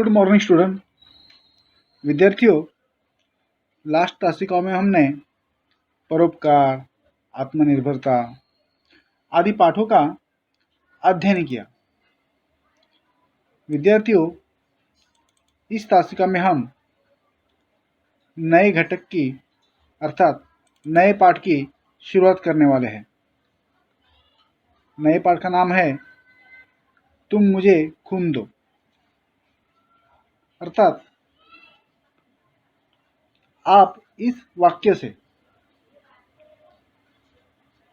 Good morning student. विद्यार्थियों, last तासिकाओं में हमने परोपकार, आत्मनिर्भरता आदि पाठों का अध्ययन किया। विद्यार्थियों, इस तासिका में हम नए घटक की अर्थात नए पाठ की शुरुआत करने वाले हैं। नए पाठ का नाम है तुम मुझे खून दो। अर्थात आप इस वाक्य से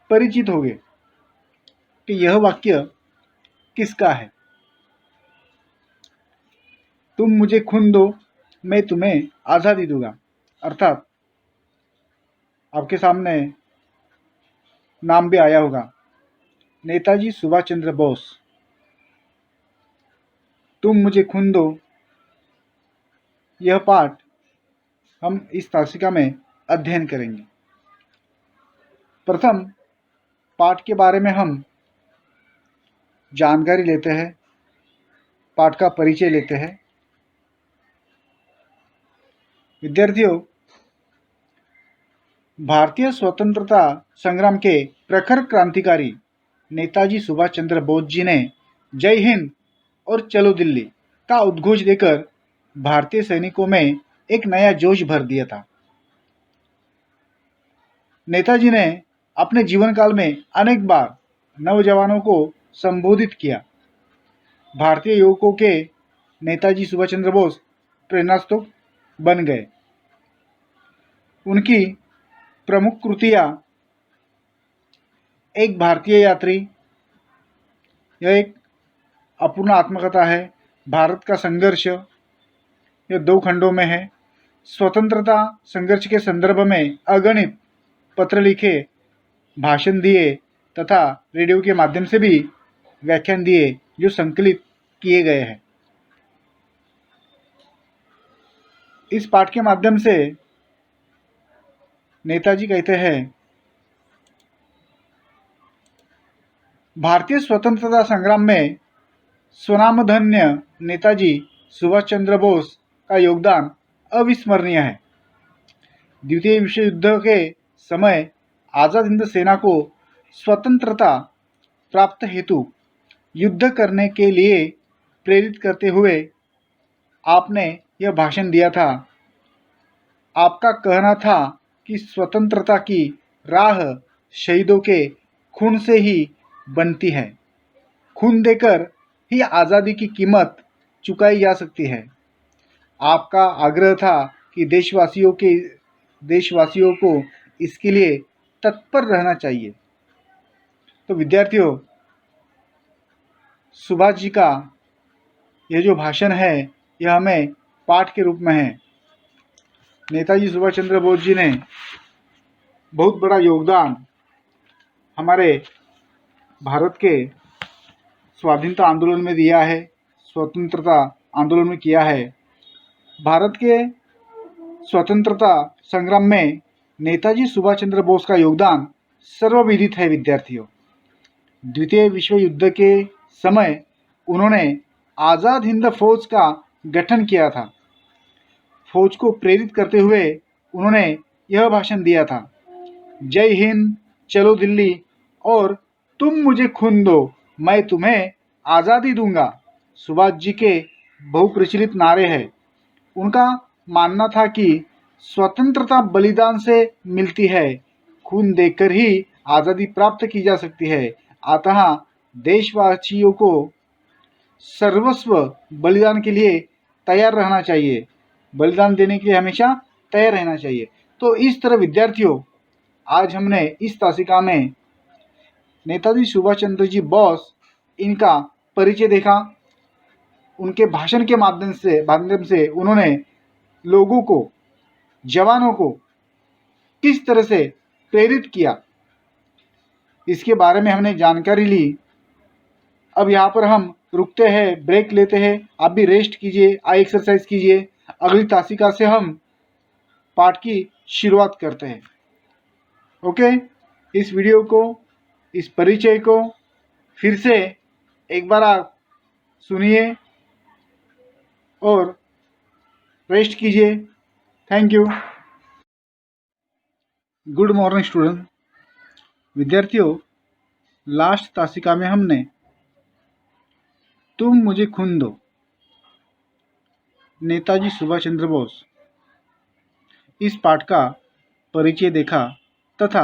परिचित होंगे कि यह वाक्य किसका है। तुम मुझे खून दो, मैं तुम्हें आज़ादी दूंगा। अर्थात आपके सामने नाम भी आया होगा, नेताजी सुभाष चंद्र बोस। तुम मुझे खून दो, यह पाठ हम इस तासिका में अध्ययन करेंगे। प्रथम पाठ के बारे में हम जानकारी लेते हैं, पाठ का परिचय लेते हैं। विद्यार्थियों, भारतीय स्वतंत्रता संग्राम के प्रखर क्रांतिकारी नेताजी सुभाष चंद्र बोस जी ने जय हिंद और चलो दिल्ली का उद्घोष देकर भारतीय सैनिकों में एक नया जोश भर दिया था। नेताजी ने अपने जीवन काल में अनेक बार नौजवानों को संबोधित किया। भारतीय युवकों के नेताजी सुभाष चंद्र बोस प्रेरणास्रोत बन गए। उनकी प्रमुख कृतियां एक भारतीय यात्री, यह एक अपूर्ण आत्मकथा है। भारत का संघर्ष, यह 2 खंडों में है। स्वतंत्रता संघर्ष के संदर्भ में अगणित पत्र लिखे, भाषण दिए तथा रेडियो के माध्यम से भी व्याख्यान दिए जो संकलित किए गए हैं। इस पाठ के माध्यम से नेताजी कहते हैं, भारतीय स्वतंत्रता संग्राम में स्वनामधन्य नेताजी सुभाष चंद्र बोस का योगदान अविस्मरणीय है। द्वितीय विश्व युद्ध के समय आज़ाद हिंद सेना को स्वतंत्रता प्राप्त हेतु युद्ध करने के लिए प्रेरित करते हुए आपने यह भाषण दिया था। आपका कहना था कि स्वतंत्रता की राह शहीदों के खून से ही बनती है। खून देकर ही आज़ादी की कीमत चुकाई जा सकती है। आपका आग्रह था कि देशवासियों को इसके लिए तत्पर रहना चाहिए। तो विद्यार्थियों, सुभाष जी का यह जो भाषण है, यह हमें पाठ के रूप में है। नेताजी सुभाष चंद्र बोस जी ने बहुत बड़ा योगदान हमारे भारत के स्वाधीनता आंदोलन में दिया है, स्वतंत्रता आंदोलन में किया है। भारत के स्वतंत्रता संग्राम में नेताजी सुभाष चंद्र बोस का योगदान सर्वविदित है। विद्यार्थियों, द्वितीय विश्व युद्ध के समय उन्होंने आज़ाद हिंद फौज का गठन किया था। फौज को प्रेरित करते हुए उन्होंने यह भाषण दिया था, जय हिंद, चलो दिल्ली और तुम मुझे खून दो, मैं तुम्हें आज़ादी दूंगा। सुभाष जी के बहुप्रचलित नारे हैं। उनका मानना था कि स्वतंत्रता बलिदान से मिलती है, खून देकर ही आज़ादी प्राप्त की जा सकती है। अतः देशवासियों को सर्वस्व बलिदान के लिए तैयार रहना चाहिए, बलिदान देने के लिए हमेशा तैयार रहना चाहिए। तो इस तरह विद्यार्थियों, आज हमने इस तासिका में नेताजी सुभाष चंद्र जी बोस, इनका परिचय देखा। उनके भाषण के माध्यम से उन्होंने लोगों को, जवानों को किस तरह से प्रेरित किया, इसके बारे में हमने जानकारी ली। अब यहाँ पर हम रुकते हैं, ब्रेक लेते हैं। आप भी रेस्ट कीजिए, आई एक्सरसाइज कीजिए। अगली तासिका से हम पाठ की शुरुआत करते हैं। ओके, इस वीडियो को, इस परिचय को फिर से एक बार आप सुनिए और रेस्ट कीजिए। Thank you. Good morning student. विद्यार्थियों, लास्ट तासिका में हमने तुम मुझे खून दो, नेताजी सुभाष चंद्र बोस, इस पाठ का परिचय देखा तथा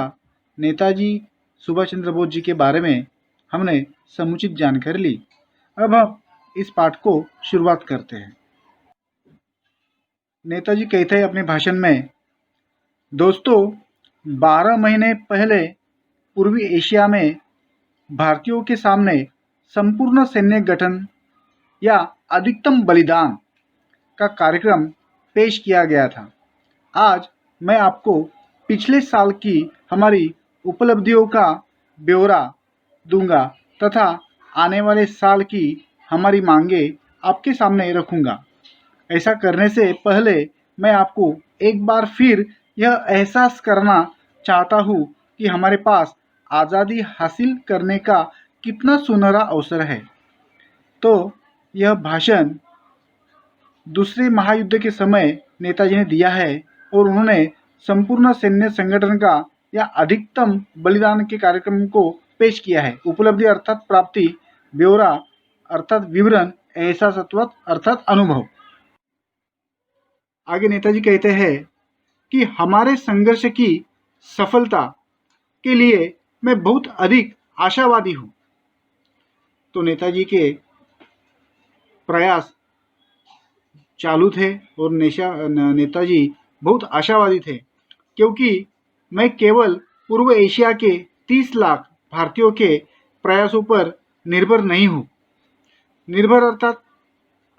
नेताजी सुभाष चंद्र बोस जी के बारे में हमने समुचित जानकारी ली। अब हम इस पाठ को शुरुआत करते हैं। नेताजी कहते हैं अपने भाषण में, दोस्तों, 12 महीने पहले पूर्वी एशिया में भारतीयों के सामने संपूर्ण सैन्य गठन या अधिकतम बलिदान का कार्यक्रम पेश किया गया था। आज मैं आपको पिछले साल की हमारी उपलब्धियों का ब्यौरा दूंगा तथा आने वाले साल की हमारी मांगे आपके सामने रखूंगा। ऐसा करने से पहले मैं आपको एक बार फिर यह एहसास करना चाहता हूँ कि हमारे पास आज़ादी हासिल करने का कितना सुनहरा अवसर है। तो यह भाषण दूसरे महायुद्ध के समय नेताजी ने दिया है और उन्होंने संपूर्ण सैन्य संगठन का या अधिकतम बलिदान के कार्यक्रम को पेश किया है। उपलब्धि अर्थात प्राप्ति, ब्यौरा अर्थात विवरण, एहसास अर्थात अनुभव। आगे नेताजी कहते हैं कि हमारे संघर्ष की सफलता के लिए मैं बहुत अधिक आशावादी हूँ। तो नेताजी के प्रयास चालू थे और नेताजी बहुत आशावादी थे, क्योंकि मैं केवल पूर्व एशिया के 30 लाख भारतीयों के प्रयासों पर निर्भर नहीं हूँ। निर्भर अर्थात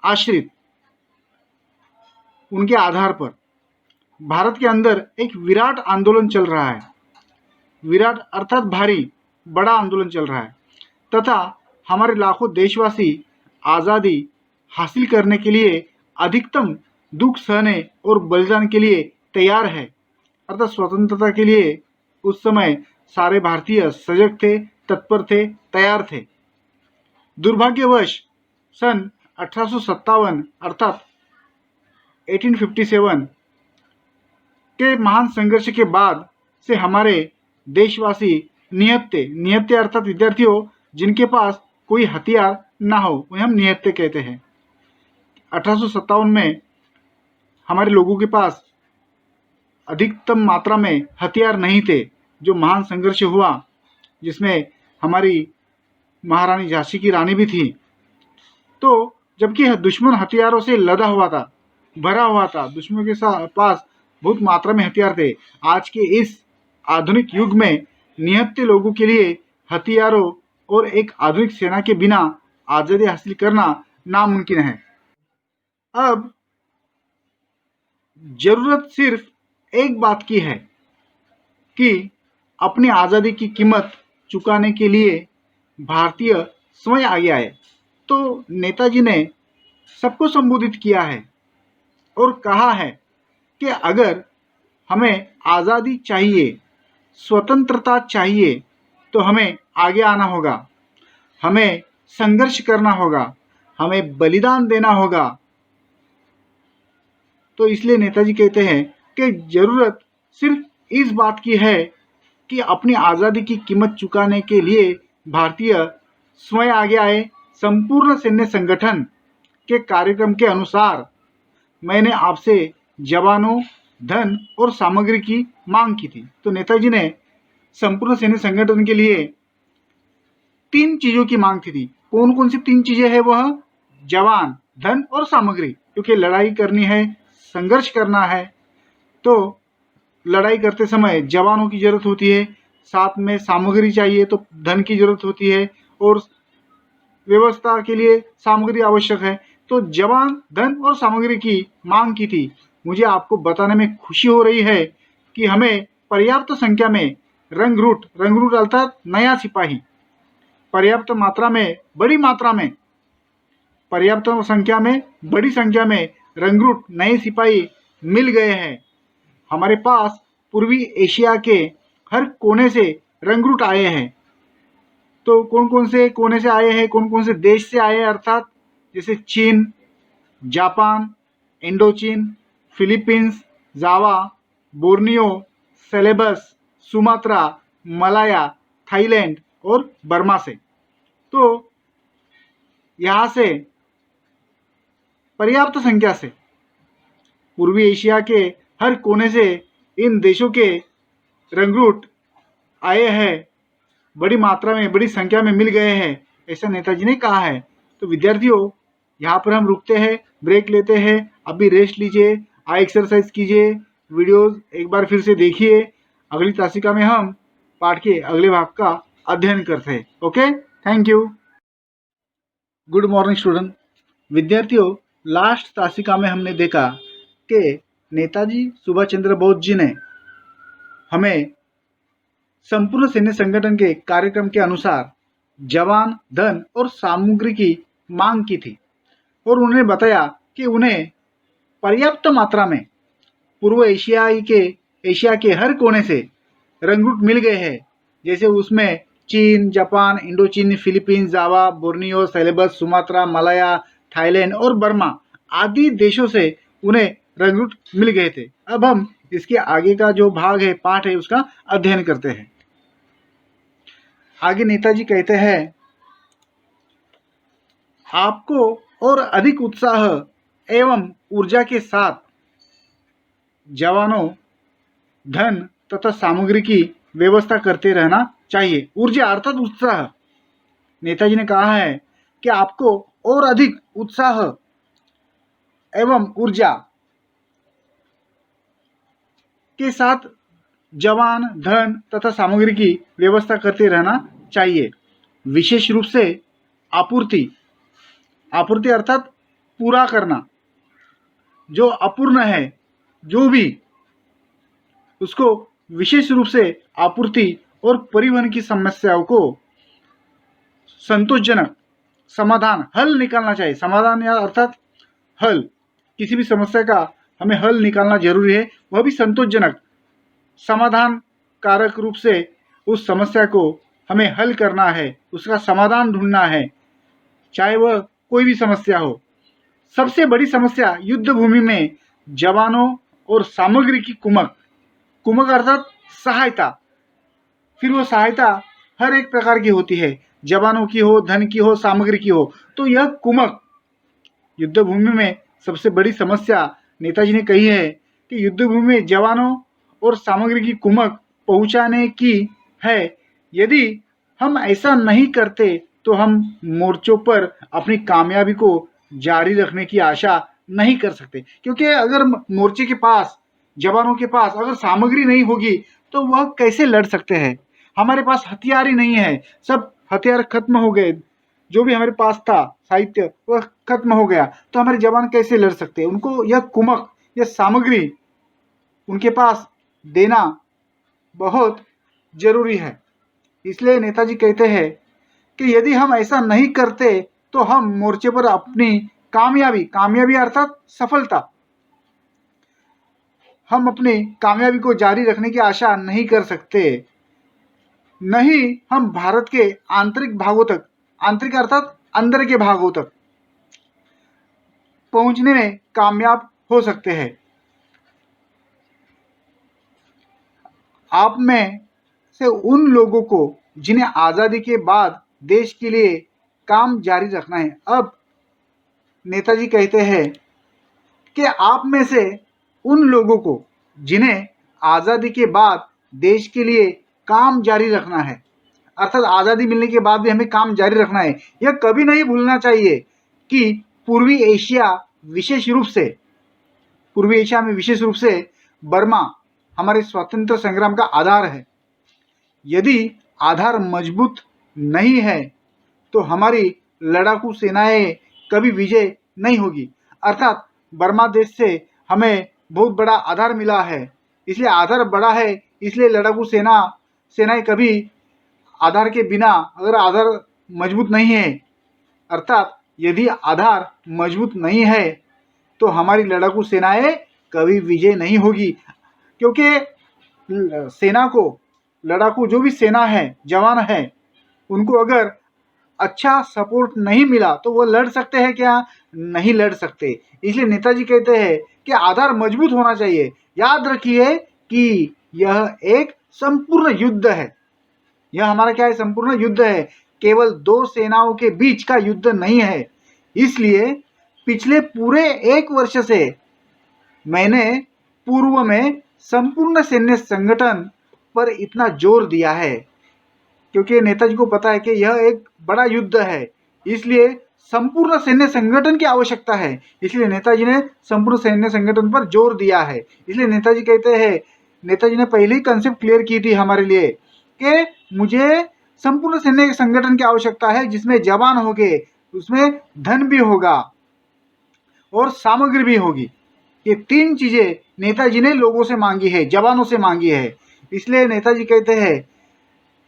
आश्रित, उनके आधार पर भारत के अंदर एक विराट आंदोलन चल रहा है। विराट अर्थात भारी, बड़ा आंदोलन चल रहा है तथा हमारे लाखों देशवासी आज़ादी हासिल करने के लिए अधिकतम दुख सहने और बलिदान के लिए तैयार है। अर्थात स्वतंत्रता के लिए उस समय सारे भारतीय सजग थे, तत्पर थे, तैयार थे। दुर्भाग्यवश सन 1857 अर्थात 1857 के महान संघर्ष के बाद से हमारे देशवासी निहत्थे अर्थात विद्यार्थियों जिनके पास कोई हथियार ना हो, उन्हें हम निहत्थे कहते हैं। 1857 में हमारे लोगों के पास अधिकतम मात्रा में हथियार नहीं थे। जो महान संघर्ष हुआ जिसमें हमारी महारानी झांसी की रानी भी थी, तो जबकि दुश्मन हथियारों से लदा हुआ था, भरा हुआ था, दुश्मन के पास बहुत मात्रा में हथियार थे। आज के इस आधुनिक युग में निहत्थे लोगों के लिए हथियारों और एक आधुनिक सेना के बिना आज़ादी हासिल करना नामुमकिन है। अब जरूरत सिर्फ एक बात की है कि अपनी आज़ादी की कीमत चुकाने के लिए भारतीय स्वयं आगे आए। तो नेताजी ने सबको संबोधित किया है और कहा है कि अगर हमें आज़ादी चाहिए, स्वतंत्रता चाहिए, तो हमें आगे आना होगा, हमें संघर्ष करना होगा, हमें बलिदान देना होगा। तो इसलिए नेताजी कहते हैं कि जरूरत सिर्फ इस बात की है कि अपनी आज़ादी की कीमत चुकाने के लिए भारतीय स्वयं आगे आए। संपूर्ण सैन्य संगठन के कार्यक्रम के अनुसार मैंने आपसे जवानों, धन और सामग्री की मांग की थी। तो नेताजी ने संपूर्ण सैन्य संगठन के लिए 3 चीजों की मांग थी। कौन कौन सी 3 चीजें हैं? वह जवान, धन और सामग्री। क्योंकि लड़ाई करनी है, संघर्ष करना है, तो लड़ाई करते समय जवानों की जरूरत होती है, साथ में सामग्री चाहिए तो धन की जरूरत होती है और व्यवस्था के लिए सामग्री आवश्यक है। तो जवान, धन और सामग्री की मांग की थी। मुझे आपको बताने में खुशी हो रही है कि हमें पर्याप्त संख्या में रंगरूट अर्थात नया सिपाही पर्याप्त मात्रा में, बड़ी मात्रा में, पर्याप्त संख्या में, बड़ी संख्या में रंगरूट नए सिपाही मिल गए हैं। हमारे पास पूर्वी एशिया के हर कोने से रंगरूट आए हैं। तो कौन कौन से कोने से आए हैं, कौन कौन से देश से आए हैं? अर्थात जैसे चीन, जापान, इंडोचीन, Philippines, Java, Borneo, Celebes, Sumatra, Malaya, Thailand और बर्मा से। तो यहाँ से पर्याप्त संख्या से पूर्वी एशिया के हर कोने से इन देशों के रंगरूट आए हैं, बड़ी मात्रा में, बड़ी संख्या में मिल गए हैं, ऐसा नेताजी ने कहा है। तो विद्यार्थियों, यहाँ पर हम रुकते हैं, ब्रेक लेते हैं, अभी रेस्ट लीजिए, आई एक्सरसाइज कीजिए, वीडियोस एक बार फिर से देखिए। अगली तासिका में हम पाठ के अगले भाग का अध्ययन करते हैं। Okay, thank you. Good morning student. विद्यार्थियों, लास्ट तासिका में हमने देखा कि नेताजी सुभाष चंद्र बोस जी ने हमें संपूर्ण सैन्य संगठन के कार्यक्रम के अनुसार जवान, धन और सामग्री की मांग की थी और उन्होंने बताया कि उन्हें पर्याप्त मात्रा में पूर्व एशिया के हर कोने से रंगरूट मिल गए हैं। जैसे उसमें चीन, जापान, इंडोचीन, Philippines, Java, Borneo, Celebes, Sumatra, Malaya, Thailand और बर्मा आदि देशों से उन्हें रंगरूट मिल गए थे। अब हम इसके आगे का जो भाग है, पाठ है, उसका अध्ययन करते हैं। आगे नेताजी कहते हैं, आपको और अधिक उत्साह एवं ऊर्जा के साथ जवानों, धन तथा सामग्री की व्यवस्था करते रहना चाहिए। ऊर्जा अर्थात उत्साह। नेताजी ने कहा है कि आपको और अधिक उत्साह एवं ऊर्जा के साथ जवान, धन तथा सामग्री की व्यवस्था करते रहना चाहिए। विशेष रूप से आपूर्ति अर्थात पूरा करना, जो अपूर्ण है, जो भी उसको विशेष रूप से आपूर्ति और परिवहन की समस्याओं को संतोषजनक समाधान, हल निकालना चाहिए। समाधान या अर्थात हल, किसी भी समस्या का हमें हल निकालना जरूरी है, वह भी संतोषजनक समाधान कारक रूप से उस समस्या को हमें हल करना है, उसका समाधान ढूंढना है, चाहे वह कोई भी समस्या हो। सबसे बड़ी समस्या युद्ध भूमि में जवानों और सामग्री की कुमक अर्थात सहायता। फिर वो सहायता हर एक प्रकार की होती है, जवानों की हो, धन की हो, सामग्री की हो। तो यह कुमक युद्ध भूमि में सबसे बड़ी समस्या नेताजी ने कही है कि युद्ध भूमि में जवानों और सामग्री की कुमक पहुंचाने की है। यदि हम ऐसा नहीं करते तो हम मोर्चों पर अपनी कामयाबी को जारी रखने की आशा नहीं कर सकते, क्योंकि अगर मोर्चे के पास, जवानों के पास अगर सामग्री नहीं होगी तो वह कैसे लड़ सकते हैं। हमारे पास हथियार ही नहीं है, सब हथियार खत्म हो गए, जो भी हमारे पास था साहित्य वह खत्म हो गया, तो हमारे जवान कैसे लड़ सकते हैं। उनको यह कुमक, यह सामग्री उनके पास देना बहुत जरूरी है। इसलिए नेताजी कहते हैं कि यदि हम ऐसा नहीं करते तो हम मोर्चे पर अपनी कामयाबी अर्थात सफलता, हम अपनी कामयाबी को जारी रखने की आशा नहीं कर सकते। नहीं हम भारत के आंतरिक भागों तक, आंतरिक अर्थात अंदर के भागों तक पहुंचने में कामयाब हो सकते हैं। आप में से उन लोगों को जिन्हें आज़ादी के बाद देश के लिए काम जारी रखना है। अब नेताजी कहते हैं कि आप में से उन लोगों को जिन्हें आज़ादी के बाद देश के लिए काम जारी रखना है, अर्थात आज़ादी मिलने के बाद भी हमें काम जारी रखना है। यह कभी नहीं भूलना चाहिए कि पूर्वी एशिया में विशेष रूप से बर्मा हमारे स्वतंत्र संग्राम का आधार है। यदि आधार मजबूत नहीं है तो हमारी लड़ाकू सेनाएं कभी विजय नहीं होगी। अर्थात बर्मा देश से हमें बहुत बड़ा आधार मिला है, इसलिए आधार बड़ा है, इसलिए लड़ाकू सेनाएं कभी आधार के बिना, अगर आधार मजबूत नहीं है, अर्थात यदि आधार मजबूत नहीं है तो हमारी लड़ाकू सेनाएं कभी विजय नहीं होगी। क्योंकि सेना को, लड़ाकू जो भी सेना है, जवान है, उनको अगर अच्छा सपोर्ट नहीं मिला तो वो लड़ सकते हैं क्या? नहीं लड़ सकते। इसलिए नेताजी कहते हैं कि आधार मजबूत होना चाहिए। याद रखिए कि यह एक संपूर्ण युद्ध है। यह हमारा क्या है? संपूर्ण युद्ध है। केवल दो सेनाओं के बीच का युद्ध नहीं है। इसलिए पिछले पूरे 1 वर्ष से मैंने पूर्व में संपूर्ण सैन्य संगठन पर इतना जोर दिया है, क्योंकि नेताजी को पता है कि यह एक बड़ा युद्ध है। इसलिए संपूर्ण सैन्य संगठन की आवश्यकता है। इसलिए नेताजी ने संपूर्ण सैन्य संगठन पर जोर दिया है। इसलिए नेताजी कहते हैं, नेताजी ने पहले ही कंसेप्ट क्लियर की थी हमारे लिए कि मुझे संपूर्ण सैन्य संगठन की आवश्यकता है, जिसमें जवान होंगे, उसमें धन भी होगा और सामग्री भी होगी। ये 3 चीजें नेताजी ने लोगों से मांगी है, जवानों से मांगी है। इसलिए नेताजी कहते हैं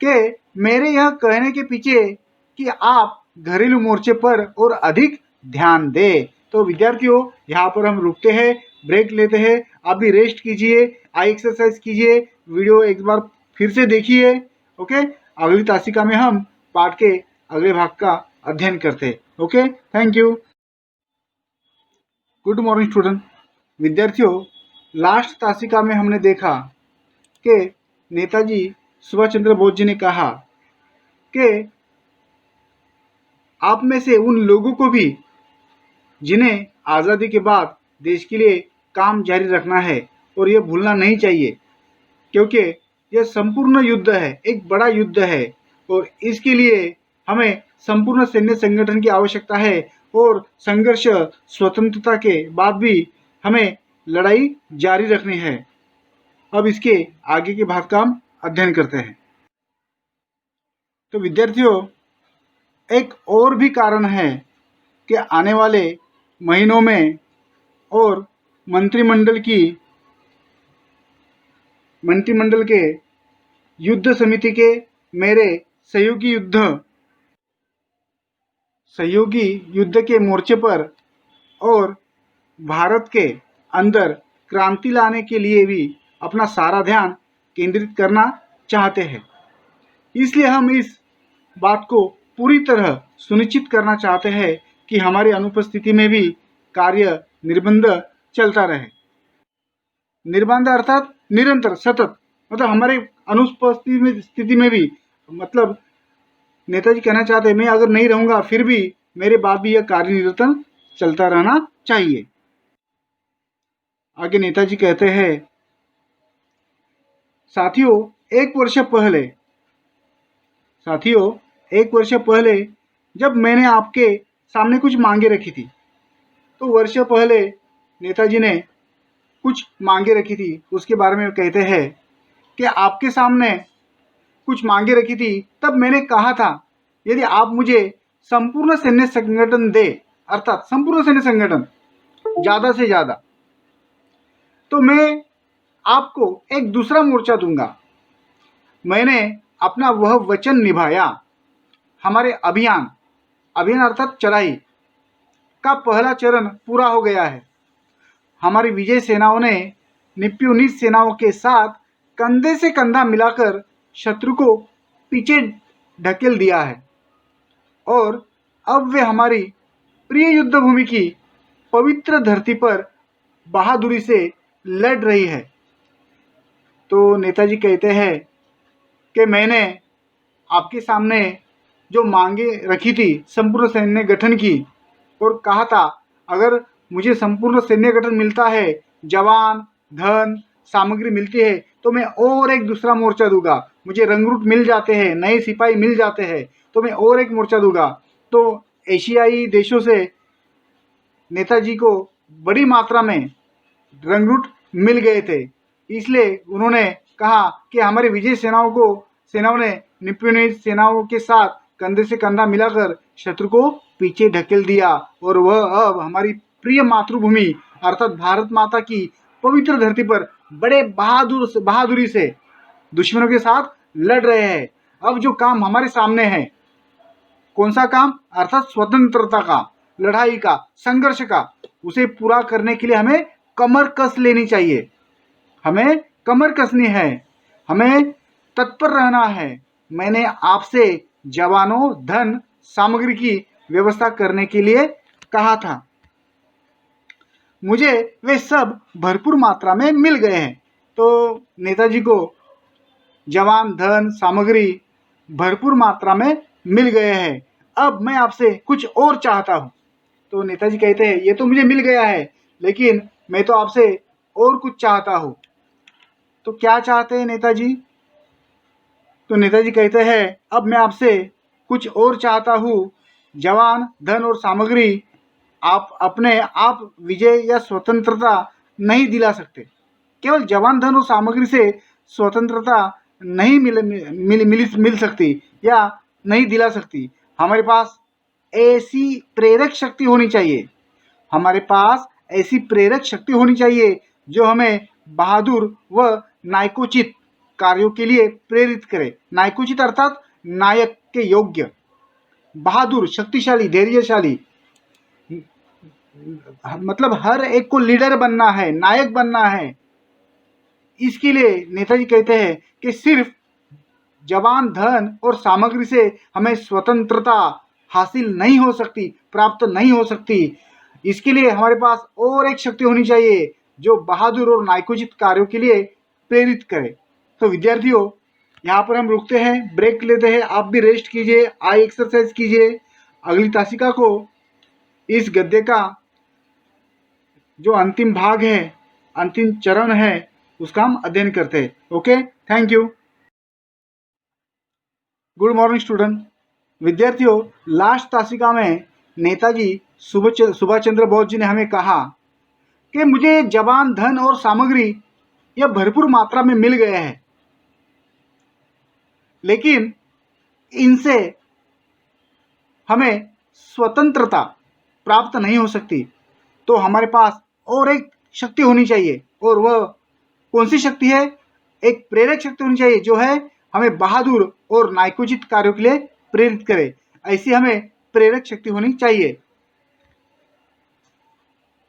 कि मेरे यह कहने के पीछे कि आप घरेलू मोर्चे पर और अधिक ध्यान दें। तो विद्यार्थियों, यहाँ पर हम रुकते हैं, ब्रेक लेते हैं। आप भी रेस्ट कीजिए, आई एक्सरसाइज कीजिए, वीडियो एक बार फिर से देखिए। ओके, अगली तासिका में हम पाठ के अगले भाग का अध्ययन करते हैं। Okay, thank you. Good morning student. विद्यार्थियों, लास्ट तासिका में हमने देखा कि नेताजी सुभाष चंद्र बोस जी ने कहा कि आप में से उन लोगों को भी जिन्हें आज़ादी के बाद देश के लिए काम जारी रखना है और ये भूलना नहीं चाहिए, क्योंकि यह संपूर्ण युद्ध है, एक बड़ा युद्ध है और इसके लिए हमें संपूर्ण सैन्य संगठन की आवश्यकता है और संघर्ष स्वतंत्रता के बाद भी हमें लड़ाई जारी रखनी है। अब इसके आगे के भाग का हम अध्ययन करते हैं। तो विद्यार्थियों, एक और भी कारण है कि आने वाले महीनों में और मंत्रिमंडल के युद्ध समिति के मेरे सहयोगी युद्ध के मोर्चे पर और भारत के अंदर क्रांति लाने के लिए भी अपना सारा ध्यान केंद्रित करना चाहते हैं। इसलिए हम इस बात को पूरी तरह सुनिश्चित करना चाहते हैं कि हमारी अनुपस्थिति में भी कार्य निर्बंध चलता रहे। निर्बंध अर्थात निरंतर, सतत, मतलब हमारे अनुपस्थिति में भी, मतलब नेताजी कहना चाहते हैं मैं अगर नहीं रहूंगा फिर भी मेरे बाद भी यह कार्य निरंतर चलता रहना चाहिए। आगे नेताजी कहते हैं, साथियों एक वर्ष पहले जब मैंने आपके सामने कुछ मांगे रखी थी, तो वर्ष पहले नेताजी ने कुछ मांगे रखी थी, उसके बारे में कहते हैं कि आपके सामने कुछ मांगे रखी थी, तब मैंने कहा था यदि आप मुझे संपूर्ण सैन्य संगठन दे, अर्थात संपूर्ण सैन्य संगठन ज़्यादा से ज़्यादा, तो मैं आपको एक दूसरा मोर्चा दूंगा। मैंने अपना वह वचन निभाया। हमारे अभियान अर्थात चढ़ाई का पहला चरण पूरा हो गया है। हमारी विजय सेनाओं ने निप्युनित सेनाओं के साथ कंधे से कंधा मिलाकर शत्रु को पीछे ढकेल दिया है और अब वे हमारी प्रिय युद्ध भूमि की पवित्र धरती पर बहादुरी से लड़ रही है। तो नेताजी कहते हैं कि मैंने आपके सामने जो मांगे रखी थी संपूर्ण सैन्य गठन की, और कहा था अगर मुझे संपूर्ण सैन्य गठन मिलता है, जवान, धन, सामग्री मिलती है, तो मैं और एक दूसरा मोर्चा दूंगा। मुझे रंगरूट मिल जाते हैं, नए सिपाही मिल जाते हैं, तो मैं और एक मोर्चा दूंगा। तो एशियाई देशों से नेताजी को बड़ी मात्रा में रंगरूट मिल गए थे। इसलिए उन्होंने कहा कि हमारी विजय सेनाओं ने निप्युनित सेनाओं के साथ कंधे से कंधा मिलाकर शत्रु को पीछे ढकेल दिया और वह अब हमारी प्रिय मातृभूमि अर्थात भारत माता की पवित्र धरती पर बड़े बहादुरी से दुश्मनों के साथ लड़ रहे हैं। अब जो काम हमारे सामने है, कौन सा काम? अर्थात स्वतंत्रता का, लड़ाई का, संघर्ष का, उसे पूरा करने के लिए हमें कमर कस लेनी चाहिए। हमें कमर कसनी है, हमें तत्पर रहना है। मैंने आपसे जवानों, धन, सामग्री की व्यवस्था करने के लिए कहा था। मुझे वे सब भरपूर मात्रा में मिल गए हैं। तो नेताजी को जवान, धन, सामग्री भरपूर मात्रा में मिल गए हैं। अब मैं आपसे कुछ और चाहता हूँ। तो नेताजी कहते हैं, ये तो मुझे मिल गया है, लेकिन मैं तो आपसे और कुछ चाहता हूँ। तो क्या चाहते हैं नेताजी? तो नेताजी कहते हैं, अब मैं आपसे कुछ और चाहता हूँ। जवान, धन और सामग्री आप अपने आप विजय या स्वतंत्रता नहीं दिला सकते। केवल जवान, धन और सामग्री से स्वतंत्रता नहीं मिल सकती या नहीं दिला सकती। हमारे पास ऐसी प्रेरक शक्ति होनी चाहिए। हमारे पास ऐसी प्रेरक शक्ति होनी चाहिए जो हमें बहादुर व नायकोचित कार्यों के लिए प्रेरित करे। नायकोचित अर्थात नायक के योग्य, बहादुर, शक्तिशाली, धैर्यशाली, मतलब हर एक को लीडर बनना है, नायक बनना है। इसके लिए नेताजी कहते हैं कि सिर्फ जवान, धन और सामग्री से हमें स्वतंत्रता हासिल नहीं हो सकती, प्राप्त नहीं हो सकती। इसके लिए हमारे पास और एक शक्ति होनी चाहिए जो बहादुर और नायकोचित कार्यों के लिए प्रेरित करे। तो विद्यार्थियों, यहाँ पर हम रुकते हैं, ब्रेक लेते हैं। आप भी रेस्ट कीजिए, आई एक्सरसाइज कीजिए। अगली तासिका को इस गद्य का जो अंतिम भाग है, अंतिम चरण है, उसका हम अध्ययन करते हैं। Okay, thank you. Good morning student. विद्यार्थियों, लास्ट तासिका में नेताजी सुभाष चंद्र बोस जी ने हमें कहा कि मुझे जवान, धन और सामग्री यह भरपूर मात्रा में मिल गए हैं, लेकिन इनसे हमें स्वतंत्रता प्राप्त नहीं हो सकती। तो हमारे पास और एक शक्ति होनी चाहिए, और वह कौन सी शक्ति है? एक प्रेरक शक्ति होनी चाहिए जो है हमें बहादुर और नायकोचित कार्यों के लिए प्रेरित करे। ऐसी हमें प्रेरक शक्ति होनी चाहिए।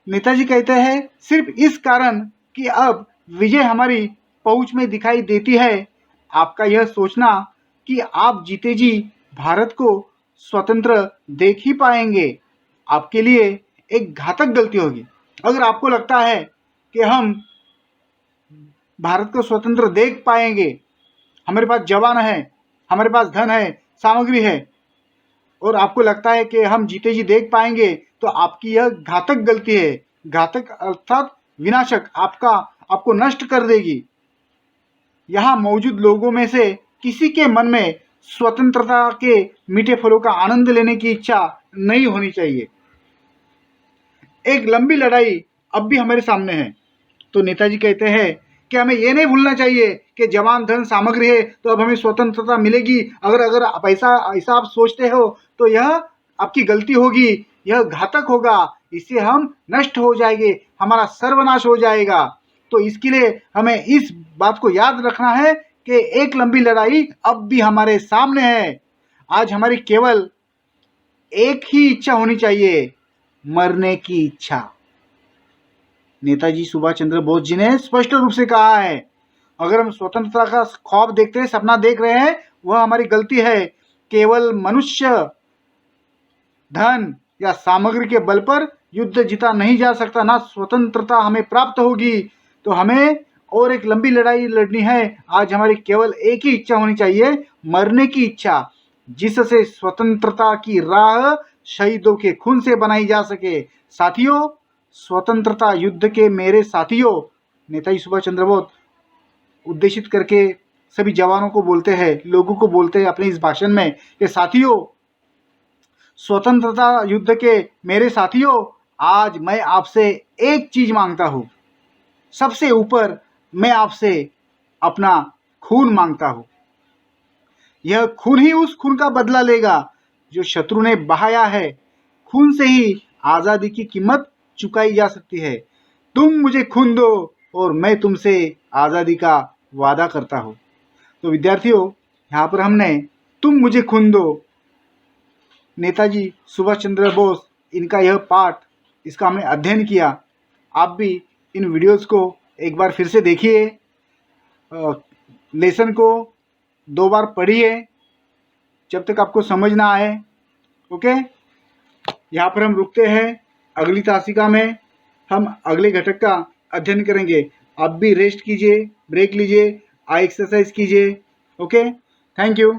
नेताजी कहते हैं, सिर्फ इस कारण कि अब विजय हमारी पहुंच में दिखाई देती है, आपका यह सोचना कि आप जीते जी भारत को स्वतंत्र देख ही पाएंगे, आपके लिए एक घातक गलती होगी। अगर आपको लगता है कि हम भारत को स्वतंत्र देख पाएंगे, हमारे पास जवान है, हमारे पास धन है, सामग्री है, और आपको लगता है कि हम जीते जी देख पाएंगे, तो आपकी यह घातक गलती है। घातक अर्थात विनाशक, आपको नष्ट कर देगी। यहाँ मौजूद लोगों में से किसी के मन में स्वतंत्रता के मीठे फलों का आनंद लेने की इच्छा नहीं होनी चाहिए। एक लंबी लड़ाई अब भी हमारे सामने है। तो नेताजी कहते हैं कि हमें यह नहीं भूलना चाहिए कि जवान, धन, सामग्री है तो अब हमें स्वतंत्रता मिलेगी। अगर आप ऐसा आप सोचते हो तो यह आपकी गलती होगी, यह घातक होगा, इससे हम नष्ट हो जाएंगे, हमारा सर्वनाश हो जाएगा। तो इसके लिए हमें इस बात को याद रखना है कि एक लंबी लड़ाई अब भी हमारे सामने है। आज हमारी केवल एक ही इच्छा होनी चाहिए, मरने की इच्छा। नेताजी सुभाष चंद्र बोस जी ने स्पष्ट रूप से कहा है, अगर हम स्वतंत्रता का ख्वाब देखते हैं, सपना देख रहे हैं, वह हमारी गलती है। केवल मनुष्य धन या सामग्री के बल पर युद्ध जीता नहीं जा सकता, ना स्वतंत्रता हमें प्राप्त होगी। तो हमें और एक लंबी लड़ाई लड़नी है। आज हमारी केवल एक ही इच्छा होनी चाहिए, मरने की इच्छा, जिससे स्वतंत्रता की राह शहीदों के खून से बनाई जा सके। साथियों, स्वतंत्रता युद्ध के मेरे साथियों, नेताजी सुभाष चंद्र बोस उद्देशित करके सभी जवानों को बोलते हैं, लोगों को बोलते हैं अपने इस भाषण में कि साथियों, स्वतंत्रता युद्ध के मेरे साथियों, आज मैं आपसे एक चीज मांगता हूं। सबसे ऊपर मैं आपसे अपना खून मांगता हूं। यह खून ही उस खून का बदला लेगा जो शत्रु ने बहाया है। खून से ही आजादी की कीमत चुकाई जा सकती है। तुम मुझे खून दो और मैं तुमसे आजादी का वादा करता हूं। तो विद्यार्थियों, यहाँ पर हमने तुम मुझे खून दो, नेताजी सुभाष चंद्र बोस, इनका यह पाठ, इसका हमने अध्ययन किया। आप भी इन वीडियोस को एक बार फिर से देखिए, लेसन को 2 बार पढ़िए जब तक आपको समझ ना आए। ओके, यहाँ पर हम रुकते हैं। अगली तासिका में हम अगले घटक का अध्ययन करेंगे। आप भी रेस्ट कीजिए, ब्रेक लीजिए, एक्सरसाइज कीजिए। Okay, thank you.